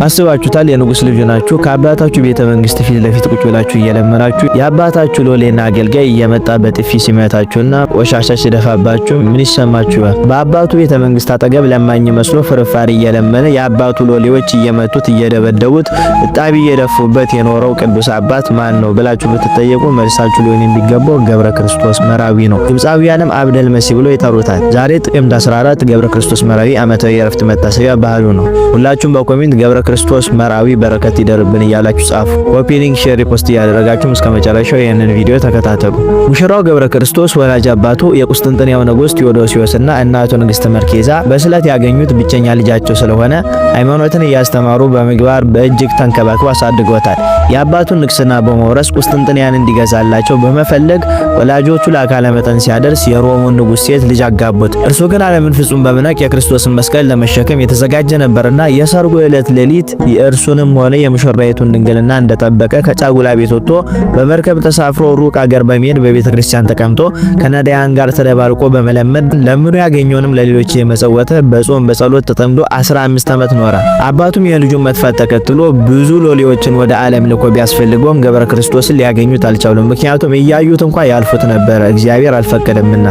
አስባችሁታል? የንጉስ ልጅ ናችሁ። ከአባታችሁ ቤተ መንግስት ፊት ለፊት ቁጭ ብላችሁ እየለመናችሁ የአባታችሁ ሎሌና አገልጋይ እየመጣ በጥፊ ሲመታችሁና ቆሻሻ ሲደፋባችሁ ምን ይሰማችኋል? በአባቱ ቤተ መንግስት አጠገብ ለማኝ መስሎ ፍርፋሪ እየለመነ የአባቱ ሎሌዎች እየመቱት እየደበደቡት እጣቢ እየደፉበት የኖረው ቅዱስ አባት ማን ነው ብላችሁ ብትጠየቁ መልሳችሁ ሊሆን የሚገባው ገብረ ክርስቶስ መራዊ ነው። ግብፃውያንም አብደል መሲህ ብሎ ይጠሩታል። ዛሬ ጥቅምት 14 ገብረ ክርስቶስ መራዊ ዓመታዊ የዕረፍት መታሰቢያ ባህሉ ነው። ሁላችሁም በኮሜንት ገብረ ክርስቶስ መራዊ በረከት ይደርብን እያላችሁ ጻፉ። ኮፒ ሊንክ፣ ሼር፣ ሪፖስት እያደረጋችሁ እስከ መጨረሻው ይህንን ቪዲዮ ተከታተሉ። ሙሽራው ገብረ ክርስቶስ ወላጅ አባቱ የቁስጥንጥንያው ንጉስ ቴዎዶሲዮስና እናቱ ንግስት መርኬዛ በስለት ያገኙት ብቸኛ ልጃቸው ስለሆነ ሃይማኖትን እያስተማሩ በምግባር በእጅግ ተንከባክበው አሳድገውታል። የአባቱን ንግስና በመውረስ ቁስጥንጥንያን እንዲገዛላቸው በመፈለግ ወላጆቹ ለአካለ መጠን ሲያደርስ የሮሙን ንጉስ ሴት ልጅ አጋቡት። እርሱ ግን ዓለምን ፍጹም በመናቅ የክርስቶስን መስቀል ለመሸከም የተዘጋጀ ነበርና የሰርጉ ዕለት ሌሊት የእርሱንም ሆነ የሙሽራይቱን ድንግልና እንደጠበቀ ከጫጉላ ቤት ወጥቶ በመርከብ ተሳፍሮ ሩቅ አገር በመሄድ በቤተ ክርስቲያን ተቀምጦ ከነዳያን ጋር ተደባልቆ በመለመድ ለምኑ ያገኘውንም ለሌሎች የመጸወተ በጾም በጸሎት ተጠምዶ 15 ዓመት ኖረ። አባቱም የልጁን መጥፋት ተከትሎ ብዙ ሎሌዎችን ወደ ዓለም ልኮ ቢያስፈልገውም ገብረ ክርስቶስን ሊያገኙት አልቻሉም። ምክንያቱም እያዩት እንኳን ያልፉት ነበረ፣ እግዚአብሔር አልፈቀደምና።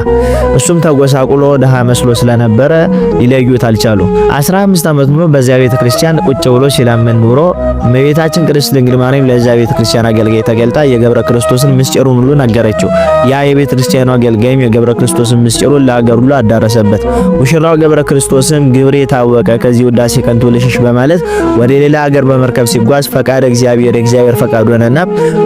እሱም ተጎሳቁሎ ደሃ መስሎ ስለነበረ ሊለዩት አልቻሉ። 15 ዓመት ሙሉ በዚያ ቤተ ክርስቲያን ቁጭ ብሎ ሲለምን ኑሮ እመቤታችን ቅድስት ድንግል ማርያም ለዚያ ቤተ ክርስቲያን አገልጋይ ተገልጣ የገብረ ክርስቶስን ምስጢሩን ሁሉ ነገረችው። ያ የቤተ ክርስቲያኑ አገልጋይም የገብረ ክርስቶስን ምስጢሩን ለአገር ሁሉ አዳረሰበት። ሙሽራው ገብረ ክርስቶስም ግብሬ ታወቀ፣ ከዚህ ውዳሴ ከንቱ ልሽሽ በማለት ወደ ሌላ ሀገር በመርከብ ሲጓዝ ፈቃድ እግዚአብሔር ፈቃድ ሆነና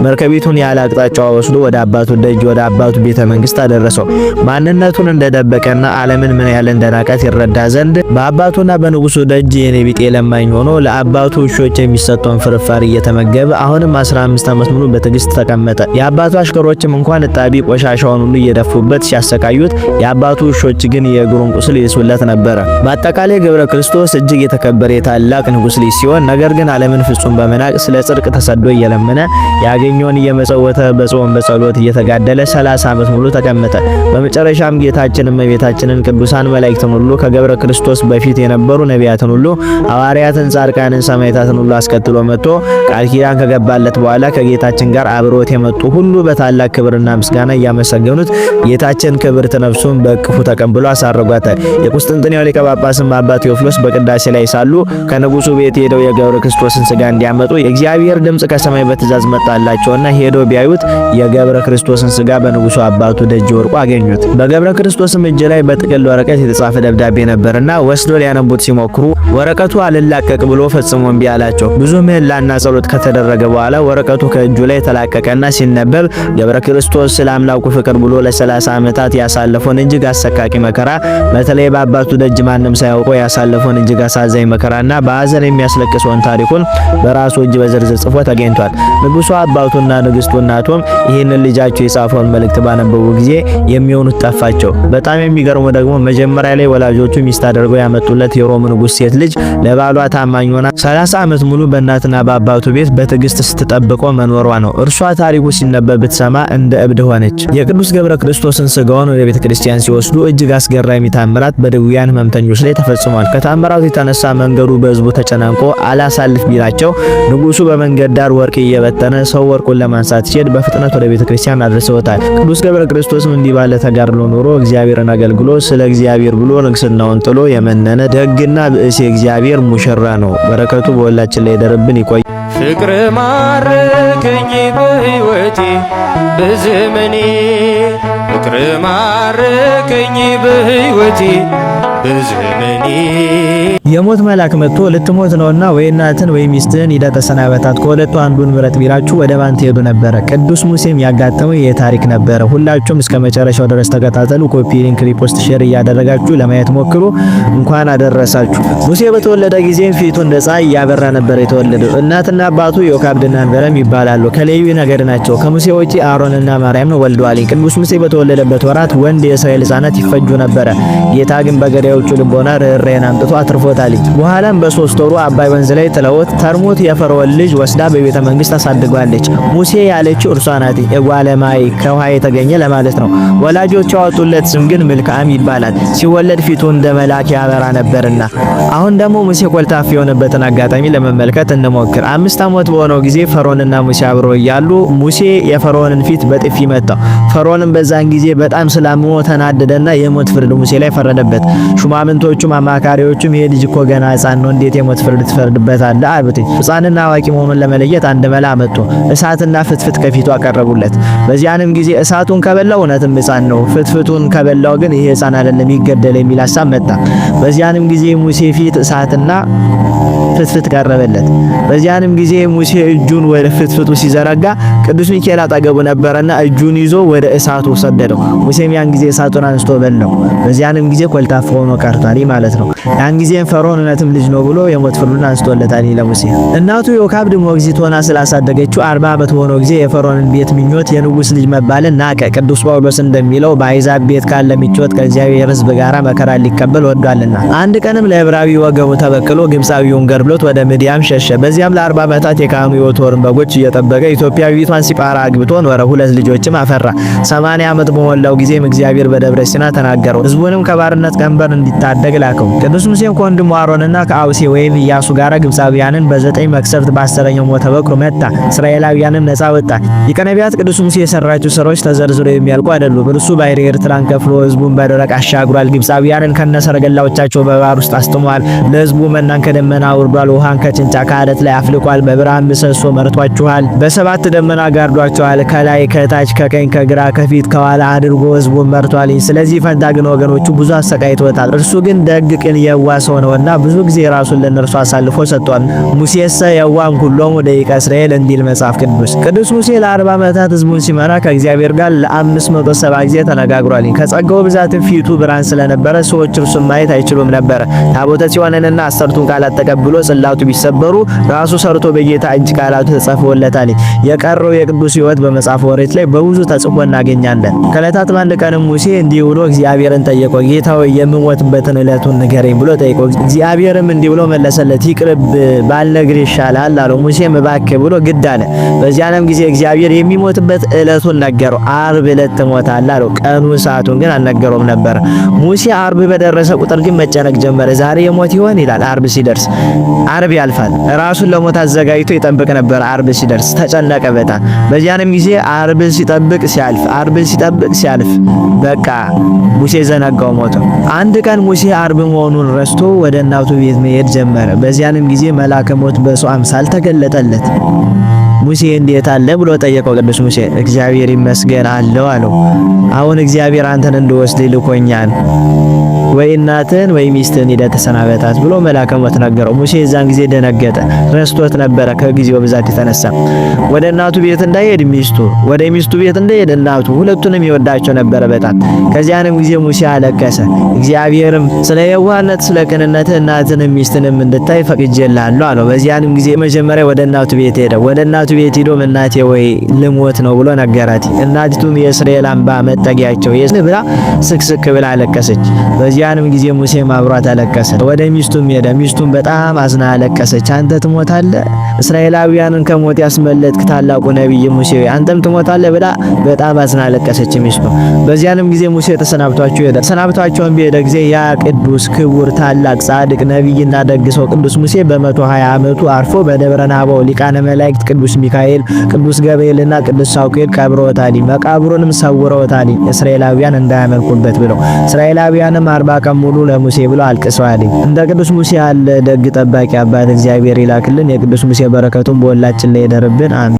መርከቢቱን ያለ አቅጣጫው ወስዶ ወደ አባቱ ደጅ ወደ አባቱ ቤተ መንግስት አደረሰው። ማንነቱን እንደደበቀና ዓለምን ምን ያህል እንደናቃት ይረዳ ዘንድ በአባቱና በንጉሱ ደጅ የኔ ቢጤ ለማኝ ሆኖ ለአባቱ ውሾች የሚሰጠውን ፍርፋሪ እየተመገበ አሁንም 15 ዓመት ሙሉ በትዕግስት ተቀመጠ። የአባቱ አሽከሮችም እንኳን እጣቢ ቆሻሻውን ሁሉ እየደፉበት ሲያሰቃዩት፣ የአባቱ ውሾች ግን የእግሩን ቁስል ይስውለት ነበረ። በአጠቃላይ ገብረ ክርስቶስ እጅግ የተከበረ የታላቅ ንጉስ ልጅ ሲሆን ነገር ግን ዓለምን ፍጹም በመናቅ ስለ ጽድቅ ተሰዶ እየለመነ ያገኘውን እየመጸወተ በጾም በጸሎት እየተጋደለ 30 ዓመት ሙሉ ተቀመጠ። በመጨረሻም ጌታችን እመቤታችንን ቅዱሳን መላእክትን ሁሉ ከገብረ ክርስቶስ በፊት የነበሩ ነቢያትን ሁሉ ሐዋርያትን፣ ጻድቃንን፣ ሰማዕታትን ሁሉ አስከትሎ መጥቶ ቃል ኪዳን ከገባለት በኋላ ከጌታችን ጋር አብሮት የመጡ ሁሉ በታላቅ ክብርና ምስጋና እያመሰገኑት ጌታችን ክብርት ነፍሱን በእቅፉ ተቀብሎ አሳረጓታል። የቁስጥንጥንያው ሊቀ ጳጳስም አባ ቴዎፍሎስ በቅዳሴ ላይ ሳሉ ከንጉሱ ቤት ሄደው የገብረ ክርስቶስን ስጋ እንዲያመጡ የእግዚአብሔር ድምጽ ከሰማይ በትእዛዝ መጣላቸውና ሄደው ቢያዩት የገብረ ክርስቶስን ስጋ በንጉሱ አባቱ ደጅ ወርቆ አገኙት። በገብረ ክርስቶስም እጅ ላይ በጥቅል ወረቀት የተጻፈ ደብዳቤ ነበርና ወስዶ ሊያነቡት ሲሞክሩ ወረቀቱ አልላቀቅ ብሎ ፈጽሞ እምቢ አላቸው። ብዙ ምህላና ጸሎት ከተደረገ በኋላ ወረቀቱ ከእጁ ላይ ተላቀቀና ሲነበብ ገብረ ክርስቶስ ስለ አምላኩ ፍቅር ብሎ ለ30 ዓመታት ያሳለፈውን እጅግ አሰቃቂ መከራ በተለይ በአባቱ ደጅ ማንም ሳያውቀው ያሳለፈውን እጅግ አሳዛኝ መከራና በሐዘን የሚያስለቅሰውን ታሪኩን በራሱ እጅ በዝርዝር ጽፎ ተገኝቷል። ንጉሱ አባቱና ንግስቱ እናቱም ይህንን ልጃቸው የጻፈውን መልእክት ባነበቡ ጊዜ የሚሆኑት ጠፋቸው። በጣም የሚገርመው ደግሞ መጀመሪያ ላይ ወላጆቹ ሚስት አድርገው ያመጡለት የሮም ንጉስ ሴት ልጅ ለባሏ ታማኝ ሆና 30 ዓመት ሙሉ በእናትና በአባቱ ቤት በትዕግስት ስትጠብቀው መኖሯ ነው። እርሷ ታሪኩ ሲነበብ ብትሰማ እንደ እብድ ሆነች። የቅዱስ ገብረ ክርስቶስን ስጋውን ወደ ቤተ ክርስቲያን ሲወስዱ እጅግ አስገራሚ ታምራት በድውያን ህመምተኞች ላይ ተፈጽሟል። ከታምራቱ የተነሳ መንገዱ በህዝቡ ተጨናንቆ አላሳልፍ ቢላቸው ንጉሱ በመንገድ ዳር ወርቅ እየበተነ ሰው ወርቁን ለማንሳት ሲሄድ በፍጥነት ወደ ቤተ ክርስቲያን አድርሰውታል። ቅዱስ ገብረ ክርስቶስም እንዲህ ባለ ተጋድሎ ኖሮ እግዚአብሔርን አገልግሎ ስለ እግዚአብሔር ብሎ ንግስናውን ጥሎ የመነነ ደግና ብእሴ እግዚአብሔር ሙሽራ ነው። በረከቱ በሁላችን ላይ ይደርብን። ይቆይ። ፍቅር ማረከኝ በሕይወቴ በዘመኔ፣ ፍቅር ማረከኝ በሕይወቴ በዘመኔ። የሞት መልአክ መጥቶ ልትሞት ነውና ወይ እናትን ወይ ሚስትህን ሂደህ ተሰናበታት፣ ከሁለቱ አንዱን ምረጥ ቢላችሁ ወደ ማን ትሄዱ ነበረ? ቅዱስ ሙሴም ያጋጠመው የታሪክ ነበረ። ሁላችሁም እስከ መጨረሻው ድረስ ተከታተሉ። ኮፒ ሊንክ፣ ሪፖስት፣ ሼር እያደረጋችሁ ለማየት ሞክሩ። እንኳን አደረሳችሁ። ሙሴ በተወለደ ጊዜ ፊቱ እንደ ፀሐይ እያበራ ነበር የተወለደው። እናትና አባቱ ዮካብድና አንበረም ይባላሉ። ከሌዊ ነገድ ናቸው። ከሙሴ ውጪ አሮንና ማርያም ወልደዋል። ቅዱስ ሙሴ በተወለደበት ወራት ወንድ የእስራኤል ሕፃናት ይፈጁ ነበረ። ጌታ ግን በገዳዮቹ ልቦና ርኅራኄን አምጥቶ አትርፎታል። በኋላም በ3 ወሩ አባይ ወንዝ ላይ ጥለውት ተርሞት የፈርዖን ልጅ ወስዳ በቤተ መንግስት አሳድጓለች። ሙሴ ያለችው እርሷ ናት። የጓለማይ ከውሃ የተገኘ ለማለት ነው። ወላጆቹ ያወጡለት ስም ግን መልካም ይባላል። ሲወለድ ፊቱ እንደ መልአክ ያበራ ነበርና። አሁን ደግሞ ሙሴ ኮልታፍ የሆነበትን አጋጣሚ ለመመልከት እንሞክር። 5 ዓመት በሆነው ጊዜ ፈርዖንና ሙሴ አብረው እያሉ ሙሴ የፈርዖንን ፊት በጥፊ መታው። ፈርዖንም በዛን ጊዜ በጣም ስላመመ ተናደደና የሞት ፍርድ ሙሴ ላይ ፈረደበት። ሹማምንቶቹም አማካሪዎቹም ይሄ ልጅ እኮ ገና ሕፃን ነው፣ እንዴት የሞት ፍርድ ትፈርድበታለህ አሉት። ሕፃንና አዋቂ መሆኑን ለመለየት አንድ መላ አመጡ። እሳትና ፍትፍት ከፊቱ አቀረቡለት። በዚያንም ጊዜ እሳቱን ከበላው እውነትም ሕፃን ነው፣ ፍትፍቱን ከበላው ግን ይሄ ሕፃን አይደለም ይገደል የሚል ሐሳብ መጣ። በዚያንም ጊዜ ሙሴ ፊት እሳትና ፍትፍት ቀረበለት። በዚያንም ጊዜ ሙሴ እጁን ወደ ፍትፍቱ ሲዘረጋ ቅዱስ ሚካኤል አጠገቡ ነበረና እጁን ይዞ ወደ እሳቱ ሰደደው። ሙሴም ያን ጊዜ እሳቱን አንስቶ በላው። በዚያንም ጊዜ ኮልታፋ ሆኖ ቀርቷል ማለት ነው። ያን ጊዜም ፈርዖን እውነትም ልጅ ነው ብሎ የሞት ፍርዱን አንስቶለታል ለሙሴ። እናቱ ዮካብድ ሞግዚት ሆና ስላሳደገችው 40 ዓመት በሆነው ጊዜ የፈርዖንን ቤት ምኞት የንጉስ ልጅ መባልን ናቀ። ቅዱስ ጳውሎስ እንደሚለው በአሕዛብ ቤት ካለ ምቾት ከእግዚአብሔር ሕዝብ ጋር መከራ ሊቀበል ወዷልና። አንድ ቀንም ለዕብራዊ ወገቡ ተበቅሎ ግብፃዊውን ገድሎት ወደ ምድያም ሸሸ። በዚያም ለ40 ዓመታት የካህኑ የወቶርን በጎች እየጠበቀ ኢትዮጵያዊቷን ሲጳራ አግብቶ ኖረ። 2 ልጆችም አፈራ። 80 ዓመት በሞላው ጊዜም እግዚአብሔር በደብረ ሲና ተናገረው። ሕዝቡንም ከባርነት ቀንበር እንዲታደግ ላከው። ቅዱስ ሙሴም ከወንድሙ አሮንና ከአውሴ ወይም ኢያሱ ጋር ግብፃዊያንን በ9 መቅሰፍት በ10ኛው ሞተ በኩር መታ። እስራኤላውያንን ነፃ ወጣ። ሊቀ ነቢያት ቅዱስ ሙሴ የሰራቸው ስራዎች ተዘርዝረው የሚያልቁ አይደሉም። እርሱ ባሕረ ኤርትራን ከፍሎ ሕዝቡን በደረቅ አሻግሯል። ግብፃዊያንን ከነሰረገላዎቻቸው በባህር ውስጥ አስጥሟል። ለሕዝቡ መናን ከደመና አውርዷል። ውሃን ከጭንጫ ከዓለት ላይ አፍልቋል። በብርሃን ምሰሶ መርቷቸዋል። በ7 ደመና ጋርዷቸዋል። ከላይ ከታች ከቀኝ ከግራ ከፊት ከኋላ አድርጎ ሕዝቡን መርቷል። ስለዚህ ፈንታ ግን ወገኖቹ ብዙ አሰቃይቶታል። እርሱ ግን ደግ ቅን የዋህ ሰው ነውና ብዙ ጊዜ ራሱን ለነርሱ አሳልፎ ሰጥቷል። ሙሴሰ የዋህም ኩሎሙ ደቂቀ እስራኤል እንዲል መጽሐፍ ቅዱስ። ቅዱስ ሙሴ ለ40 ዓመታት ሕዝቡን ሲመራ ከእግዚአብሔር ጋር ለ570 ጊዜ ተነጋግሯል። ከጸጋው ብዛትም ፊቱ ብርሃን ስለነበረ ሰዎች እርሱን ማየት አይችሉም ነበር። ታቦተ ጽዮንንና 10ቱን ቃላት ተቀብሎ ጽላቱ ቢሰበሩ ራሱ ሰርቶ በጌታ እጅ ቃላቱ ተጽፎለታል። የቀረው የቅዱስ ሕይወት በመጽሐፈ ኦሪት ላይ በብዙ ተጽፎ እናገኛለን። ከዕለታት በአንድ ቀንም ሙሴ እንዲህ ብሎ እግዚአብሔርን ጠየቀው። ጌታ ሆይ የምሞትበትን ዕለቱን ንገረኝ ብሎ ጠየቀው። እግዚአብሔርም እንዲህ ብሎ መለሰለት፣ ይቅርብ ባልነግርህ ይሻላል አለው። ሙሴም እባክህ ብሎ ግድ አለ። በዚያንም ጊዜ እግዚአብሔር የሚሞትበት ዕለቱን ነገረው። ዓርብ ዕለት ትሞታለህ አለው። ቀኑን ሰዓቱን ግን አልነገረውም ነበር። ሙሴ ዓርብ በደረሰ ቁጥር ግን መጨነቅ ጀመረ። ዛሬ የሞት ይሆን ይላል። ዓርብ ሲደርስ ዓርብ ያልፋል። ራሱን ለሞት አዘጋጅቶ ይጠብቅ ነበር። ዓርብ ሲደርስ ተጨነቀ በጣም። በዚያንም ጊዜ ዓርብ ሲጠብቅ ሲያልፍ በቃ ሙሴ ዘነጋው፣ ሞተ። አንድ ቀን ሙሴ ዓርብ መሆኑን ረስቶ ወደ እናቱ ቤት መሄድ ጀመረ። በዚያንም ጊዜ መልአከ ሞት በሰው አምሳል ተገለጠለት። ሙሴ እንዴት አለ ብሎ ጠየቀው። ቅዱስ ሙሴ እግዚአብሔር ይመስገን አለው አለው። አሁን እግዚአብሔር አንተን እንድወስድ ልኮኛል፣ ወይ እናትን ወይ ሚስትን ሄደህ ተሰናበታት ብሎ መልአከ ሞት ነገረው። ሙሴ የዛን ጊዜ ደነገጠ፣ ረስቶት ነበረ ከጊዜው ብዛት የተነሳ። ወደ እናቱ ቤት እንዳይሄድ ወደ ሚስቱ ቤት እንዳይሄድ እናቱ፣ ሁለቱንም ይወዳቸው ነበረ በጣም። ከዚያንም ጊዜ ሙሴ አለቀሰ። እግዚአብሔርም ስለ የዋህነት ስለ ቅንነት እናትንም ሚስትንም እንድታይ ፈቅጄልሃለሁ አለው። በዚያንም ጊዜ መጀመሪያ ወደ እናቱ ቤት ሄደ። ወደ እናቱ ቤት ሄዶ እናቴ ወይ ልሞት ነው ብሎ ነገራት። እናቲቱም የእስራኤል አምባ መጠጊያቸው ብላ ስቅስቅ ብላ አለቀሰች። በዚያንም ጊዜ ሙሴ አብሯት አለቀሰ። ወደ ሚስቱም ሄደ። ሚስቱም በጣም አዝና አለቀሰች። አንተ ትሞታለህ፣ እስራኤላውያንን ከሞት ያስመለጥክ ታላቁ ነቢይ ሙሴ አንተም ትሞታለህ ብላ በጣም አዝና አለቀሰች ሚስቱ። በዚያንም ጊዜ ሙሴ ተሰናብቷቸው ሄደ። ተሰናብቷቸውን በሄደ ጊዜ ያ ቅዱስ ክቡር ታላቅ ጻድቅ ነቢይና ደግ ሰው ቅዱስ ሙሴ በ120 ዓመቱ አርፎ በደብረ ናባው ሊቃነ መላእክት ቅዱስ ሚካኤል፣ ቅዱስ ገብርኤልና ቅዱስ ሳውቄል ቀብረውታል። መቃብሩንም ሰውረውታል፣ እስራኤላውያን እንዳያመልኩበት ብለው። እስራኤላውያንም 40 ቀን ሙሉ ለሙሴ ብለው አልቅሰዋል። እንደ ቅዱስ ሙሴ ያለ ደግ ጠባቂ አባት እግዚአብሔር ይላክልን። የቅዱስ ሙሴ በረከቱን በሁላችን ላይ ይደርብን። አሜን።